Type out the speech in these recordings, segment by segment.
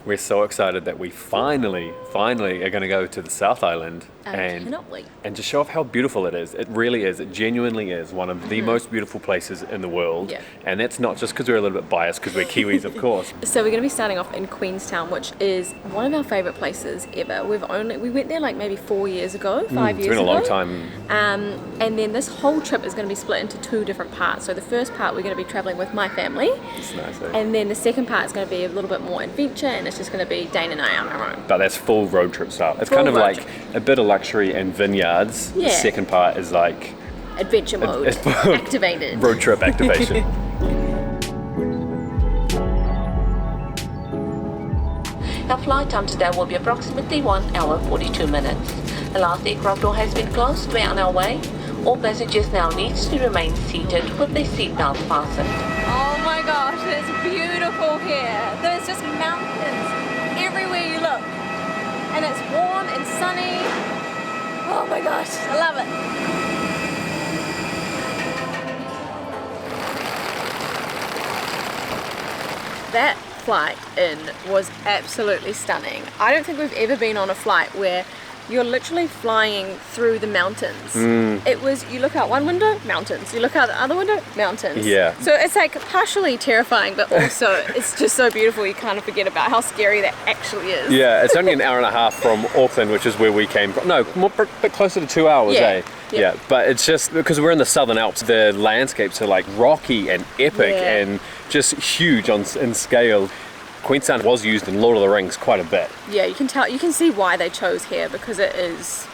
We're so excited that we finally are going to go to the South Island Cannot wait. and just show off how beautiful it is. It really is. It genuinely is one of the most beautiful places in the world. Yeah. And that's not just because we're a little bit biased because we're Kiwis, of course. So we're going to be starting off in Queenstown, which is one of our favourite places ever. We went there like maybe 4 years ago, 5 years ago. It's been a long time. And then this whole trip is going to be split into 2 different parts. So the first part we're going to be travelling with my family. It's nice, eh? And then the second part is going to be a little bit more adventure, and it's just going to be Dane and I on our own. But that's full road trip style. It's Full kind of road like trip. a bit of luxury and vineyards. Yeah. The second part is like Adventure mode activated. road trip activation. Our flight time today will be approximately 1 hour 42 minutes. The last aircraft door has been closed. We are on our way. All passengers now need to remain seated with their seatbelts fastened. Oh my gosh, it's beautiful here. There's just mountains everywhere you look. And it's warm and sunny. Oh my gosh, I love it. That flight in was absolutely stunning. I don't think we've ever been on a flight where you're literally flying through the mountains. It was, you look out one window, mountains. You look out the other window, mountains. Yeah. So it's like partially terrifying, but also it's just so beautiful you kind of forget about how scary that actually is. Yeah, it's only an hour and a half from Auckland, which is where we came from. No, bit closer to 2 hours, Yeah. eh? Yeah. Yeah, but it's just because we're in the Southern Alps, the landscapes are like rocky and epic Yeah. and just huge in scale. Queenstown was used in Lord of the Rings quite a bit. Yeah, you can see why they chose here because it is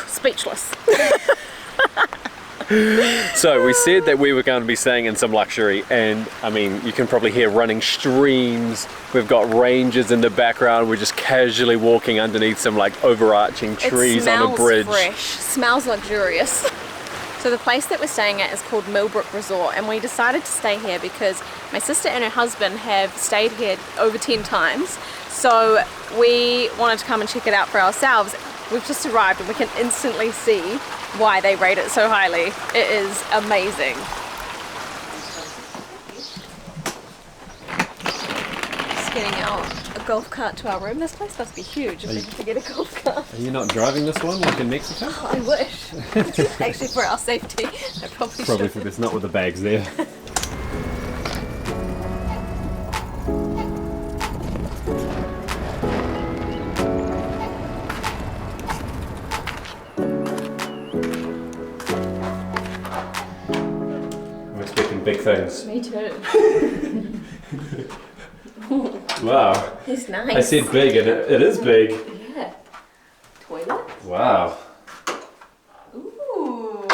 speechless. So we said that we were going to be staying in some luxury, and I mean, you can probably hear running streams. We've got ranges in the background. We're just casually walking underneath some like overarching trees on a bridge. It smells fresh, smells luxurious. So the place that we're staying at is called Millbrook Resort, and we decided to stay here because my sister and her husband have stayed here over 10 times. So we wanted to come and check it out for ourselves. We've just arrived and we can instantly see why they rate it so highly. It is amazing. Just getting out a golf cart to our room. This place must be huge if we can get a golf cart. Are you not driving this one like in Mexico? Oh, I wish. Actually, for our safety, I probably Probably should. for this, not with the bags there. I'm expecting big things. Me too. Wow. It's nice. I said big and it is big. Yeah. Toilet. Wow. Ooh.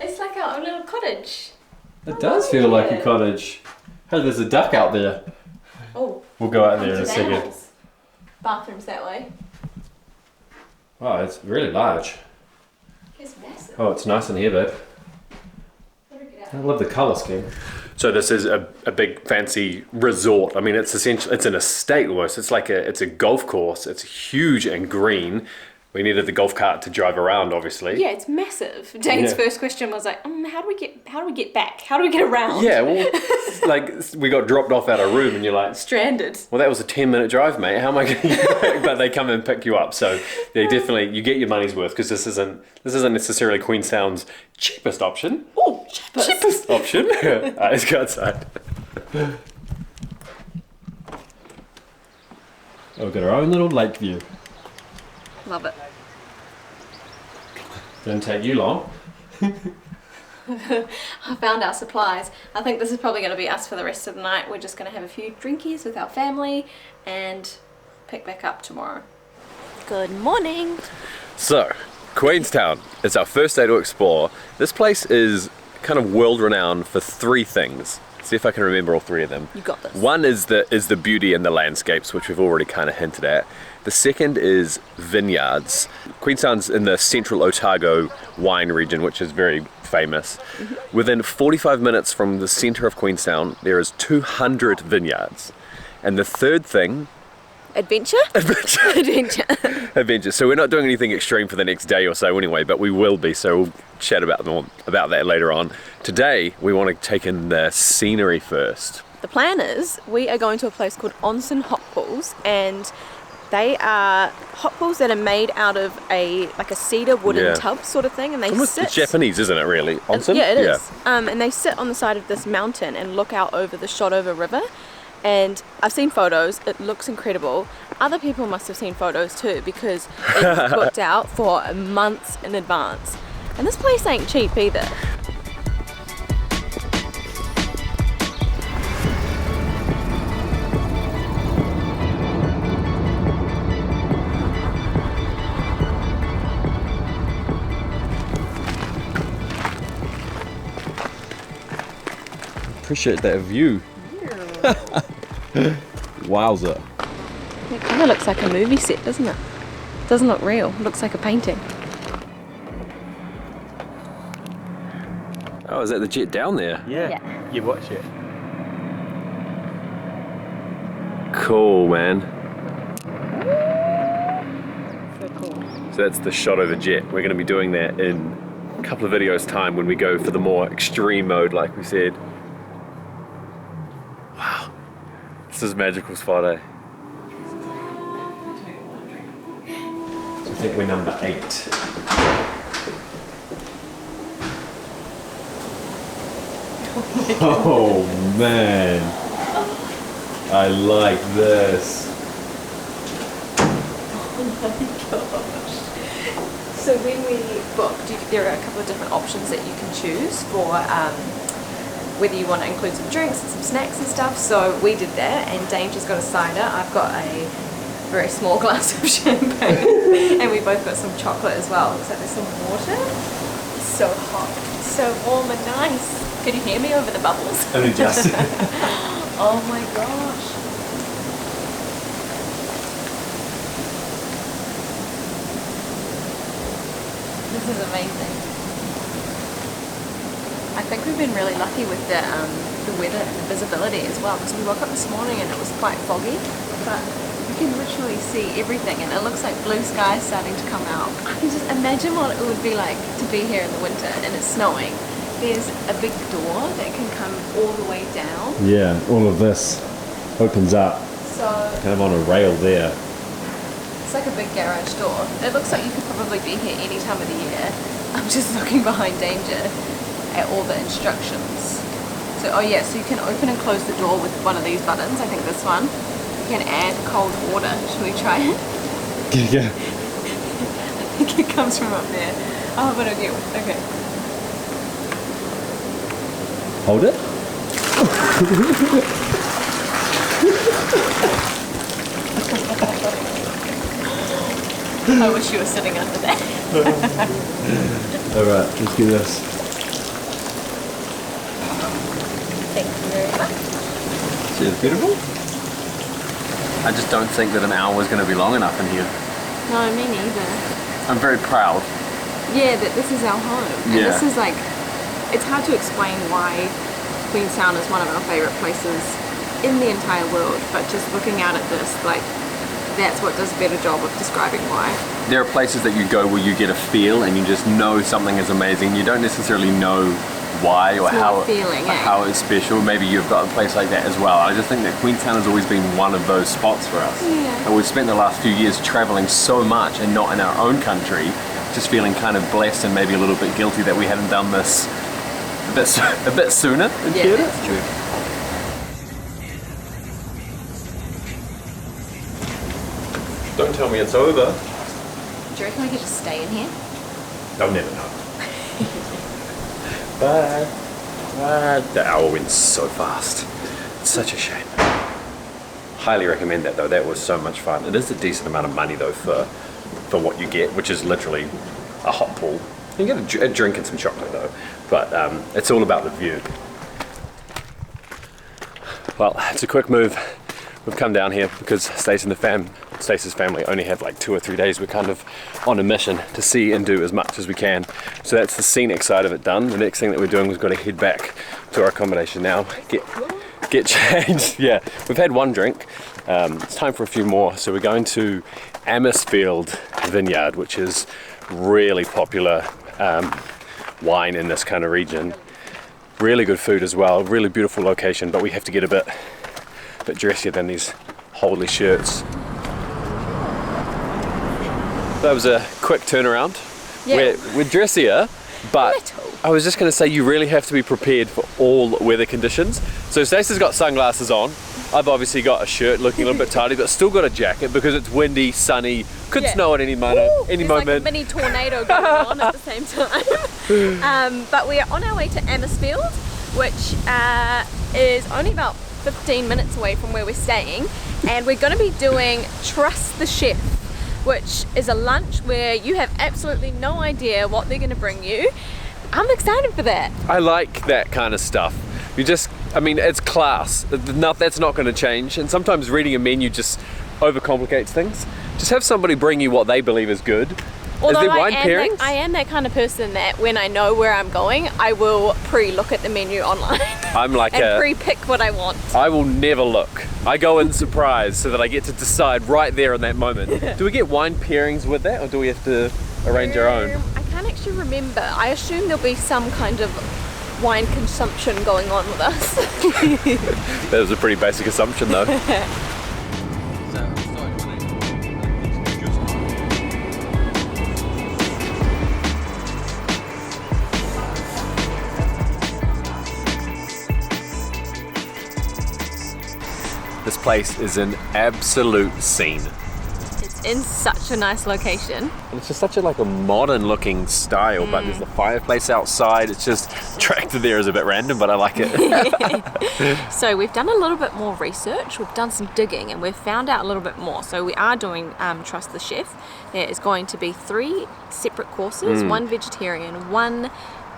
It's like our own little cottage. It does feel like a cottage. Hey, there's a duck out there. Oh. We'll go out there in a second. Animals. Bathrooms that way. Wow, it's really large. It's massive. Oh, it's nice in here, babe. I love the colour scheme. So this is a big fancy resort. I mean, it's essentially, it's an estate almost. It's like it's a golf course. It's huge and green. We needed the golf cart to drive around, obviously. Yeah, it's massive. Dane's Yeah. first question was like, how do we get back? How do we get around? Yeah, well, like we got dropped off at a room and you're like, Stranded. well, that was a 10-minute drive, mate. How am I going to get back? But they come and pick you up. So they definitely, you get your money's worth because this isn't necessarily Queenstown's cheapest option. Oh, Cheapest option. Alright, let's go outside. Oh, we've got our own little lake view. Love it. Didn't take you long. I found our supplies. I think this is probably going to be us for the rest of the night. We're just going to have a few drinkies with our family and pick back up tomorrow. Good morning. So, Queenstown is our first day to explore. This place is kind of world renowned for 3 things. See if I can remember all 3 of them. You got this. One is the beauty and the landscapes, which we've already kind of hinted at. The second is vineyards. Queenstown's in the central Otago wine region, which is very famous. Mm-hmm. Within 45 minutes from the center of Queenstown, there is 200 vineyards. And the third thing... Adventure. Adventure. So we're not doing anything extreme for the next day or so anyway, but we will be, so we'll chat about that later on. Today, we want to take in the scenery first. The plan is we are going to a place called Onsen Hot Pools, and they are hot pools that are made out of a cedar wooden tub sort of thing, and they almost sit. It's Japanese, isn't it? Really, onsen. Yeah, it is. And they sit on the side of this mountain and look out over the Shotover River. And I've seen photos. It looks incredible. Other people must have seen photos too, because it's booked out for months in advance. And this place ain't cheap either. Appreciate that view. Wowza. It kind of looks like a movie set, doesn't it? It doesn't look real. It looks like a painting. Oh, is that the jet down there? Yeah. You watch it. Cool, man. So cool. So that's the Shotover jet. We're going to be doing that in a couple of videos time when we go for the more extreme mode, like we said. Wow. This is a magical spot, eh? So I think we're number 8. Oh man, I like this. Oh my gosh. So when we booked, there are a couple of different options that you can choose for whether you want to include some drinks and some snacks and stuff. So we did that, and Danger's got a cider. I've got a very small glass of champagne, and we both got some chocolate as well. Looks like there's some water. It's so hot, so warm and nice. Can you hear me over the bubbles? Only just. Oh my gosh. This is amazing. I think we've been really lucky with the weather and the visibility as well, because we woke up this morning and it was quite foggy, but you can literally see everything, and it looks like blue sky is starting to come out. I can just imagine what it would be like to be here in the winter and it's snowing. There's a big door that can come all the way down. Yeah, all of this opens up. So Kind of on a rail there. it's like a big garage door. It looks like you could probably be here any time of the year. I'm just looking behind Danger at all the instructions. So, oh yeah, so you can open and close the door with one of these buttons. I think this one. You can add cold water. Should we try it? Yeah. I think it comes from up there. Oh, but okay, okay. Hold it. I wish you were sitting under there. Alright, let's do this. Thank you very much. See, it's beautiful. I just don't think that an hour is going to be long enough in here. No, me neither. I'm very proud. Yeah, that this is our home. And Yeah. this is like, it's hard to explain why Queenstown is one of our favourite places in the entire world, but just looking out at this, like, that's what does a better job of describing why. There are places that you go where you get a feel and you just know something is amazing. You don't necessarily know why or It's more how, a feeling, or how it's special. Maybe you've got a place like that as well. I just think that Queenstown has always been one of those spots for us. Yeah. And we've spent the last few years traveling so much and not in our own country, just feeling kind of blessed and maybe a little bit guilty that we hadn't done this a bit sooner. Yeah, that's true. Don't tell me it's over. Do you reckon we could just stay in here? They'll never know. Bye. Bye. The hour went so fast. It's such a shame. Highly recommend that though. That was so much fun. It is a decent amount of money though for what you get, which is literally a hot pool. You get a drink and some chocolate though, but it's all about the view. Well, it's a quick move. We've come down here because Stacey's family only have like 2 or 3 days. We're kind of on a mission to see and do as much as we can. So that's the scenic side of it done. The next thing that we're doing is going to head back to our accommodation now, get changed. Yeah, we've had one drink. It's time for a few more. So we're going to Amisfield vineyard, which is really popular wine in this kind of region. Really good food as well, really beautiful location, but we have to get a bit dressier than these holy shirts. That was a quick turnaround. Yeah. We're dressier, but Little. I was just going to say you really have to be prepared for all weather conditions. So Stacey's got sunglasses on. I've obviously got a shirt looking a little bit tardy, but still got a jacket because it's windy, sunny, could snow at any moment. There's like a mini tornado going on at the same time. But we are on our way to Amisfield, which is only about 15 minutes away from where we're staying, and we're going to be doing Trust the Chef, which is a lunch where you have absolutely no idea what they're going to bring you. I'm excited for that. I like that kind of stuff. It's class. That's not going to change. And sometimes reading a menu just overcomplicates things. Just have somebody bring you what they believe is good. Although is there wine pairings? I am that kind of person that when I know where I'm going, I will pre-look at the menu online. I'm like and pre-pick what I want. I will never look. I go in surprise so that I get to decide right there in that moment. Do we get wine pairings with that, or do we have to arrange our own? I can't actually remember. I assume there'll be some kind of wine consumption going on with us. That was a pretty basic assumption though. This place is an absolute scene. It's in such a nice location. And it's just such a modern looking style, but there's the fireplace outside. It's just tractor there is a bit random, but I like it. So we've done a little bit more research, we've done some digging, and we've found out a little bit more. So we are doing Trust the Chef. There is going to be 3 separate courses, 1 vegetarian, 1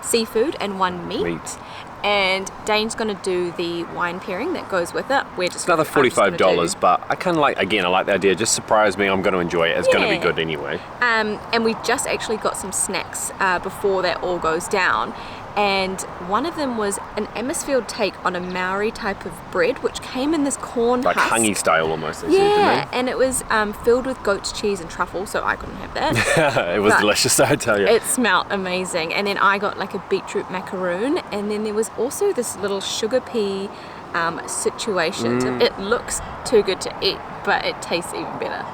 seafood, and 1 meat. And Dane's going to do the wine pairing that goes with it. We're just another $45, but I kind of like the idea. Just surprise me, I'm going to enjoy it. It's going to be good anyway. And we just actually got some snacks before that all goes down. And one of them was an Amisfield take on a Maori type of bread, which came in this corn like husk. hangi style almost. They said, yeah, and it was filled with goat's cheese and truffle, so I couldn't have that. It was delicious, I tell you. It smelled amazing. And then I got like a beetroot macaroon, and then there was also this little sugar pea situation. So it looks too good to eat, but it tastes even better.